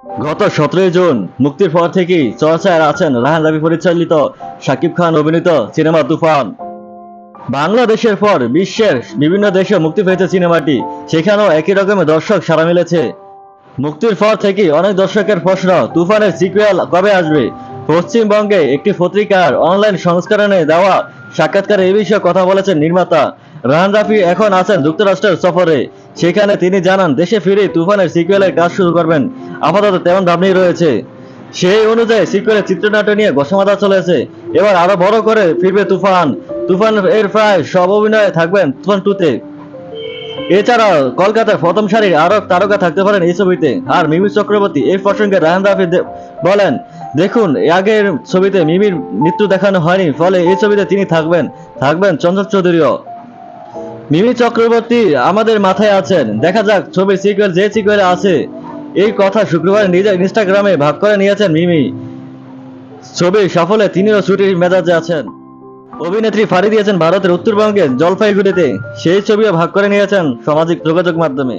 গত 17 জুন মুক্তির পর থেকেই চর্চায় আছেন রায়হান রাফি পরিচালিত শাকিব খান অভিনীত সিনেমা তুফান। বাংলাদেশের পর বিশ্বের বিভিন্ন দেশে মুক্তি পেয়েছে সিনেমাটি, সেখানেও একই রকমের দর্শক সাড়া মিলেছে। মুক্তির পর থেকেই অনেক দর্শকের প্রশ্ন, তুফানের সিকুয়েল কবে আসবে। পশ্চিমবঙ্গে একটি পত্রিকার অনলাইন সংস্করণে দেওয়া সাক্ষাৎকারে এই বিষয়ে কথা বলেছেন নির্মাতা। রায়হান রাফি এখন আছেন যুক্তরাষ্ট্রের সফরে, সেখানে তিনি জানান দেশে ফিরে তুফানের সিকুয়েলের কাজ শুরু করবেন। আপাতত তেমন ভাবনি রয়েছে, সেই অনুযায়ী সিকুয়েলের চিত্রনাট্য নিয়ে ঘোষণা চলেছে। এবার আরো বড় করে ফিরবে তুফান। তুফান এর প্রায় সব অভিনয়ে থাকবেন তুফান 2-তে। এছাড়াও কলকাতার প্রথম সারির আরো তারকা থাকতে পারেন এই ছবিতে। আর মিমি চক্রবর্তী এই প্রসঙ্গে রায়হান রাফি বলেন, দেখুন আগের ছবিতে মিমির মৃত্যু দেখানো হয়নি, ফলে এই ছবিতে তিনি থাকবেন চঞ্চল চৌধুরীও। মিমি চক্রবর্তী আমাদের মাথায় আছেন, দেখা যাক ছবির সিকুয়েল যে সিকুয়েলে আছে। এই কথা শুক্রবার নিজের ইনস্টাগ্রামে ভাগ করে নিয়েছেন মিমি। ছবির সাফল্যে তিনিও ছুটির মেজাজে আছেন। অভিনেত্রী পাড়ি দিয়েছেন ভারতের উত্তরবঙ্গের জলপাইগুড়িতে, সেই ছবিও ভাগ করে নিয়েছেন সামাজিক যোগাযোগ মাধ্যমে।